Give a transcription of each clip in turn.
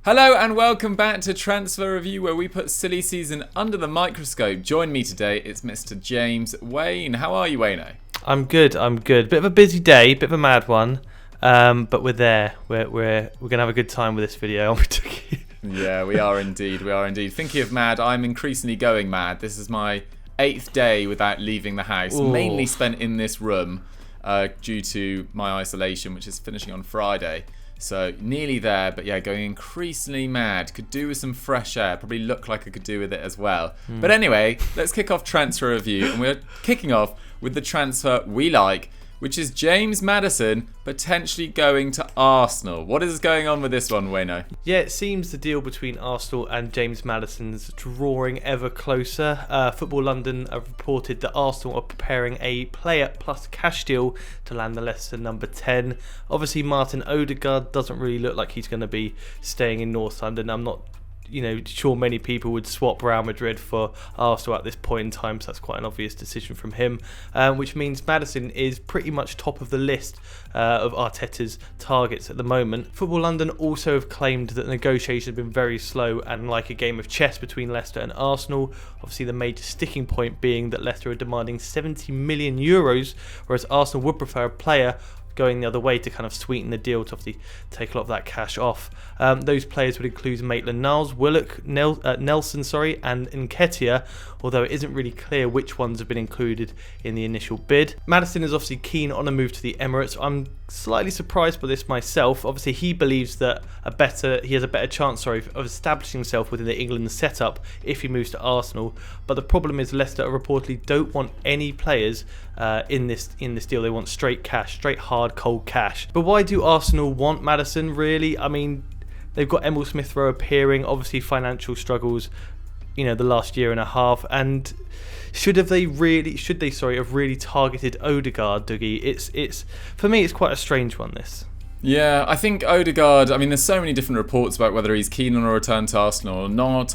Hello and welcome back to Transfer Review, where we put silly season under the microscope. Join me today, it's Mr. James Wayne. How are you, Wayno? I'm good. Bit of a busy day, bit of a mad one, but we're there. We're gonna have a good time with this video, aren't we? Yeah, we are indeed. Thinking of mad, I'm increasingly going mad. This is my 8th day without leaving the house, mainly spent in this room due to my isolation, which is finishing on Friday. So nearly there, but yeah, going increasingly mad. Could do with some fresh air. Probably look like I could do with it as well. But anyway, let's kick off transfer review, and we're kicking off with the transfer we like, which is James Maddison potentially going to Arsenal. What is going on with this one, Wayno? Yeah, it seems the deal between Arsenal and James Maddison's drawing ever closer. Football London have reported that Arsenal are preparing a player plus cash deal to land the Leicester number 10. Obviously, Martin Odegaard doesn't really look like he's going to be staying in North London. I'm not sure many people would swap Real Madrid for Arsenal at this point in time, so that's quite an obvious decision from him, which means Maddison is pretty much top of the list of Arteta's targets at the moment. Football London also have claimed that negotiations have been very slow and like a game of chess between Leicester and Arsenal. Obviously, the major sticking point being that Leicester are demanding €70 million, whereas Arsenal would prefer a player going the other way to kind of sweeten the deal to obviously take a lot of that cash off. Those players would include Maitland-Niles, Willock, Nelson, and Nketiah, although it isn't really clear which ones have been included in the initial bid. Maddison is obviously keen on a move to the Emirates. I'm slightly surprised by this myself. Obviously, he believes that he has a better chance of establishing himself within the England setup if he moves to Arsenal. But the problem is Leicester reportedly don't want any players in this deal. They want straight cash, straight hard cold cash. But why do Arsenal want Maddison, really? I mean, they've got Emil Smith-Rowe appearing, obviously financial struggles, the last year and a half, and should they have really targeted Odegaard, Dougie? It's for me, it's quite a strange one, this. Yeah, I think Odegaard, there's so many different reports about whether he's keen on a return to Arsenal or not.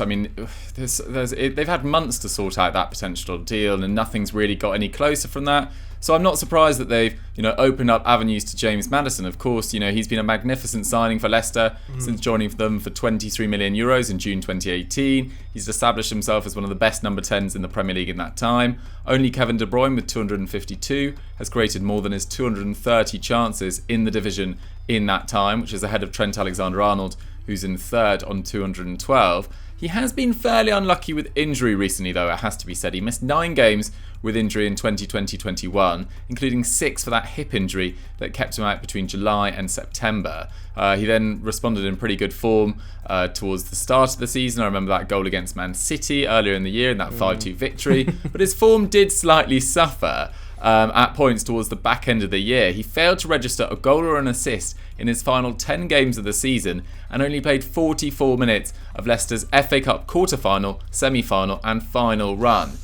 They've had months to sort out that potential deal, and nothing's really got any closer from that. So I'm not surprised that they've, opened up avenues to James Maddison. Of course, he's been a magnificent signing for Leicester since joining them for €23 million in June 2018. He's established himself as one of the best number 10s in the Premier League in that time. Only Kevin De Bruyne, with 252, has created more than his 230 chances in the division in that time, which is ahead of Trent Alexander-Arnold, who's in third on 212. He has been fairly unlucky with injury recently, though, it has to be said. He missed 9 games with injury in 2020-21, including 6 for that hip injury that kept him out between July and September. He then responded in pretty good form towards the start of the season. I remember that goal against Man City earlier in the year in that 5-2 victory. But his form did slightly suffer at points towards the back end of the year. He failed to register a goal or an assist in his final 10 games of the season and only played 44 minutes of Leicester's FA Cup quarter-final, semi-final and final run.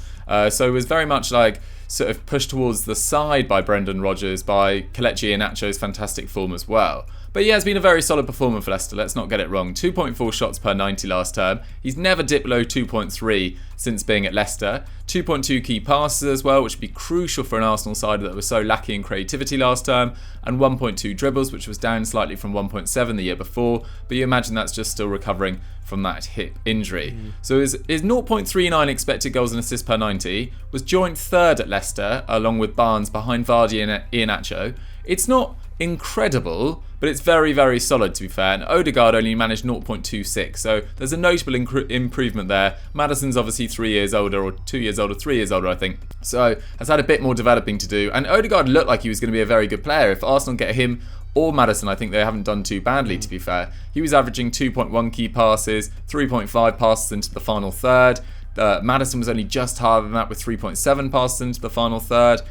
So it was very much like sort of pushed towards the side by Brendan Rodgers, by Kelechi Iheanacho's fantastic form as well. But yeah, it's been a very solid performance for Leicester, let's not get it wrong. 2.4 shots per 90 last term. He's never dipped below 2.3 since being at Leicester. 2.2 key passes as well, which would be crucial for an Arsenal side that was so lacking in creativity last term. And 1.2 dribbles, which was down slightly from 1.7 the year before. But you imagine that's just still recovering from that hip injury. So his 0.39 expected goals and assists per 90 was joint third at Leicester, along with Barnes behind Vardy and Iheanacho. It's not incredible, but it's very, very solid, to be fair. And Odegaard only managed 0.26, so there's a notable improvement there. Maddison's obviously 3 years older, or 2 years older, 3 years older, I think. So has had a bit more developing to do. And Odegaard looked like he was going to be a very good player. If Arsenal get him or Maddison, I think they haven't done too badly, to be fair. He was averaging 2.1 key passes, 3.5 passes into the final third. Maddison was only just higher than that with 3.7 passes into the final third.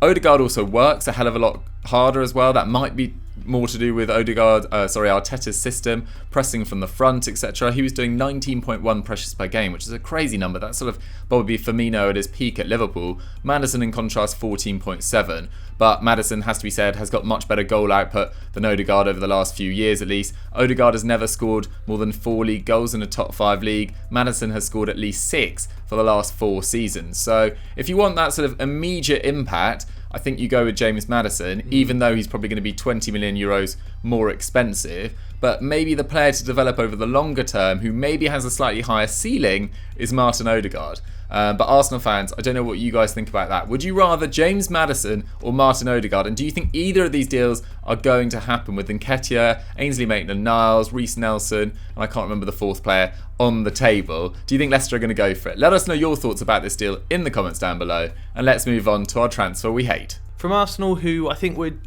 Odegaard also works a hell of a lot harder as well. That might be more to do with Arteta's system, pressing from the front, etc. He was doing 19.1 pressures per game, which is a crazy number. That's sort of Bobby Firmino at his peak at Liverpool. Maddison, in contrast, 14.7. But Maddison, has to be said, has got much better goal output than Odegaard over the last few years at least. Odegaard has never scored more than 4 league goals in a top 5 league. Maddison has scored at least 6 for the last 4 seasons. So if you want that sort of immediate impact, I think you go with James Maddison, even though he's probably going to be 20 million euros more expensive. But maybe the player to develop over the longer term, who maybe has a slightly higher ceiling, is Martin Odegaard. But Arsenal fans, I don't know what you guys think about that. Would you rather James Maddison or Martin Odegaard? And do you think either of these deals are going to happen with Nketiah, Ainsley Maitland-Niles, Reece Nelson, and I can't remember the fourth player on the table? Do you think Leicester are going to go for it? Let us know your thoughts about this deal in the comments down below. And let's move on to our transfer we hate. From Arsenal, who I think we're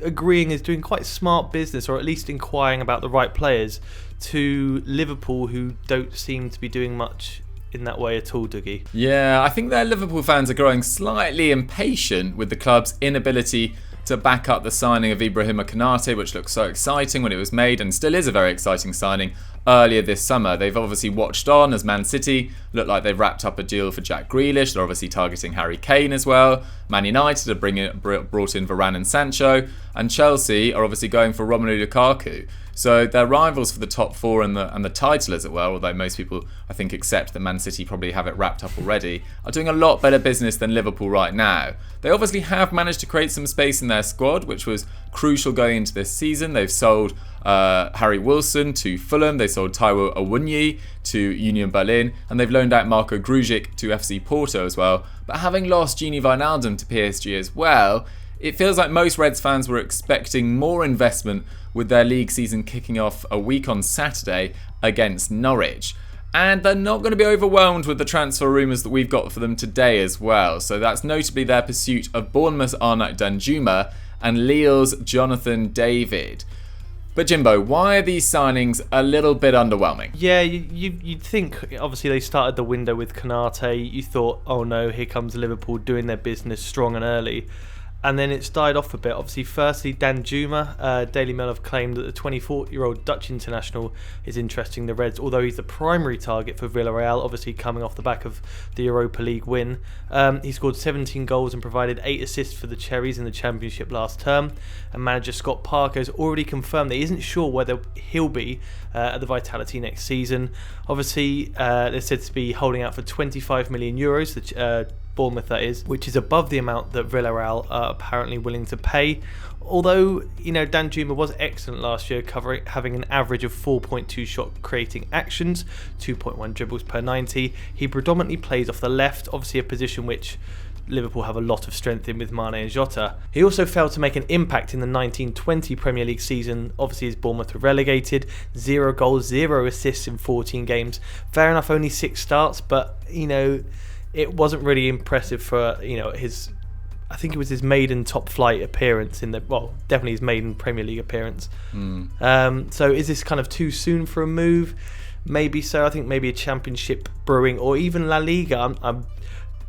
agreeing is doing quite smart business, or at least inquiring about the right players, to Liverpool, who don't seem to be doing much in that way at all, Dougie. Yeah, I think their Liverpool fans are growing slightly impatient with the club's inability to back up the signing of Ibrahima Konate, which looked so exciting when it was made and still is a very exciting signing earlier this summer. They've obviously watched on as Man City look like they've wrapped up a deal for Jack Grealish. They're obviously targeting Harry Kane as well. Man United have brought in Varane and Sancho, and Chelsea are obviously going for Romelu Lukaku. So they're rivals for the top four and the title, as it were, although most people, I think, accept that Man City probably have it wrapped up already, are doing a lot better business than Liverpool right now. They obviously have managed to create some space in their squad, which was crucial going into this season. They've sold Harry Wilson to Fulham, they sold Taiwo Awoniyi to Union Berlin, and they've loaned out Marko Grujic to FC Porto as well. But having lost Gini Wijnaldum to PSG as well, it feels like most Reds fans were expecting more investment with their league season kicking off a week on Saturday against Norwich. And they're not going to be overwhelmed with the transfer rumours that we've got for them today as well. So that's notably their pursuit of Bournemouth's Arnaut Danjuma and Lille's Jonathan David. But Jimbo, why are these signings a little bit underwhelming? Yeah, you'd think, obviously they started the window with Konate. You thought, oh no, here comes Liverpool doing their business strong and early. And then it's died off a bit. Obviously, firstly, Danjuma. Daily Mail have claimed that the 24-year-old Dutch international is interesting the Reds, although he's the primary target for Villarreal, obviously coming off the back of the Europa League win. He scored 17 goals and provided 8 assists for the Cherries in the Championship last term. And manager Scott Parker has already confirmed that he isn't sure whether he'll be at the Vitality next season. Obviously, they're said to be holding out for 25 million euros, Bournemouth that is, which is above the amount that Villarreal are apparently willing to pay. Although, Danjuma was excellent last year, having an average of 4.2 shot creating actions, 2.1 dribbles per 90. He predominantly plays off the left, obviously a position which Liverpool have a lot of strength in with Mane and Jota. He also failed to make an impact in the 1920 Premier League season, obviously as Bournemouth were relegated. 0 goals, 0 assists in 14 games. Fair enough, only 6 starts, but, it wasn't really impressive for, his, I think it was his maiden top flight appearance definitely his maiden Premier League appearance. So is this kind of too soon for a move? Maybe so. I think maybe a Championship brewing, or even La Liga.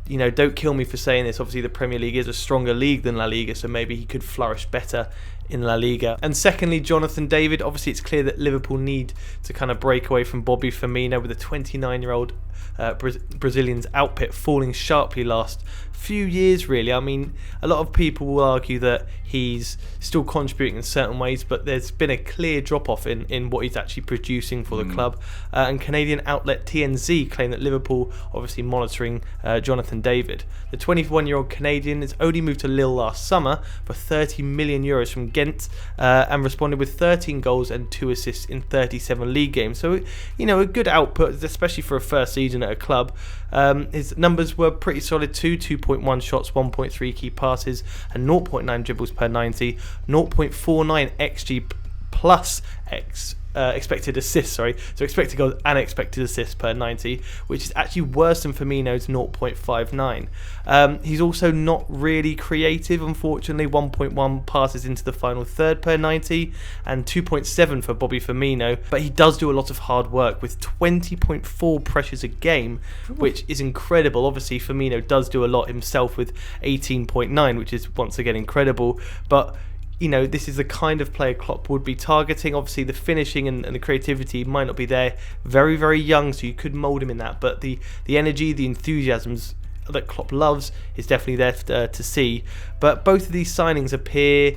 Don't kill me for saying this. Obviously, the Premier League is a stronger league than La Liga, so maybe he could flourish better in La Liga. And secondly, Jonathan David. Obviously, it's clear that Liverpool need to kind of break away from Bobby Firmino, with a 29-year-old Brazilian's output falling sharply last few years, really. I mean, a lot of people will argue that he's still contributing in certain ways, but there's been a clear drop-off in what he's actually producing for the club. And Canadian outlet TNZ claim that Liverpool obviously monitoring Jonathan David. The 21-year-old Canadian has only moved to Lille last summer for 30 million euros from Ghent, and responded with 13 goals and 2 assists in 37 league games. So, a good output, especially for a first season at a club. His numbers were pretty solid too: 2.1 shots, 1.3 key passes, and 0.9 dribbles per 90, 0.49 xG plus expected assists, so expected goals and expected assists per 90, which is actually worse than Firmino's 0.59. He's also not really creative, unfortunately. 1.1 passes into the final third per 90 and 2.7 for Bobby Firmino, but he does do a lot of hard work with 20.4 pressures a game, which is incredible. Obviously Firmino does do a lot himself with 18.9, which is once again incredible, but this is the kind of player Klopp would be targeting. Obviously, the finishing and the creativity might not be there. Very, very young, so you could mould him in that. But the energy, the enthusiasms that Klopp loves is definitely there to see. But both of these signings appear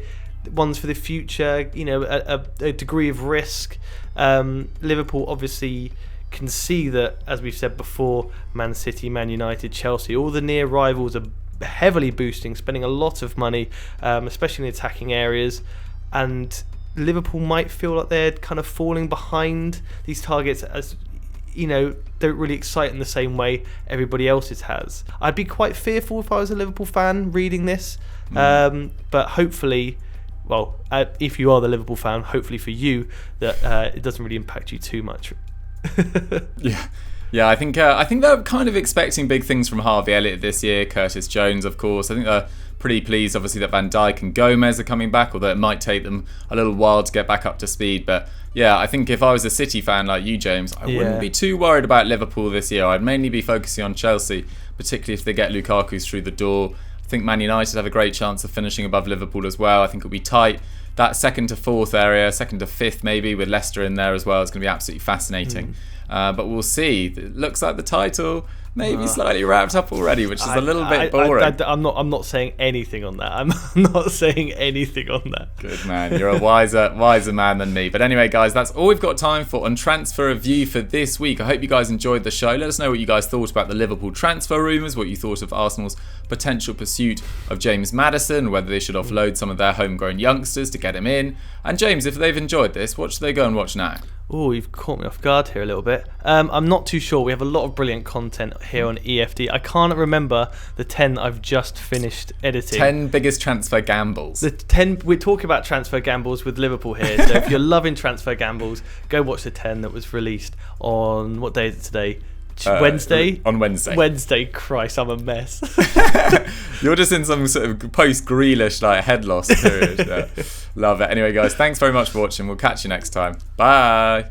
ones for the future, a degree of risk. Liverpool obviously can see that, as we've said before, Man City, Man United, Chelsea, all the near rivals are heavily boosting, spending a lot of money, especially in attacking areas, and Liverpool might feel like they're kind of falling behind these targets, as don't really excite in the same way everybody else's has. I'd be quite fearful if I was a Liverpool fan reading this, but hopefully, if you are the Liverpool fan, hopefully for you that it doesn't really impact you too much. Yeah, I think they're kind of expecting big things from Harvey Elliott this year. Curtis Jones, of course. I think they're pretty pleased, obviously, that Van Dijk and Gomez are coming back, although it might take them a little while to get back up to speed. But yeah, I think if I was a City fan like you, James, I wouldn't be too worried about Liverpool this year. I'd mainly be focusing on Chelsea, particularly if they get Lukaku through the door. I think Man United have a great chance of finishing above Liverpool as well. I think it'll be tight. That 2nd to 4th area, 2nd to 5th maybe, with Leicester in there as well, is going to be absolutely fascinating. But we'll see. It looks like the title maybe slightly wrapped up already, which is a little bit boring. I'm not saying anything on that. I'm not saying anything on that. Good man. You're a wiser man than me. But anyway, guys, that's all we've got time for on Transfer Review for this week. I hope you guys enjoyed the show. Let us know what you guys thought about the Liverpool transfer rumours, what you thought of Arsenal's potential pursuit of James Maddison, whether they should offload some of their homegrown youngsters to get him in. And James, if they've enjoyed this, what should they go and watch now? Oh, you've caught me off guard here a little bit. I'm not too sure. We have a lot of brilliant content here on EFD. I can't remember the 10 that I've just finished editing. 10 biggest transfer gambles. We're talking about transfer gambles with Liverpool here. So if you're loving transfer gambles, go watch the 10 that was released on, what day is it today? Wednesday? On Wednesday. Wednesday, Christ, I'm a mess. You're just in some sort of post-Grealish head loss period. Yeah. Love it. Anyway, guys, thanks very much for watching. We'll catch you next time. Bye.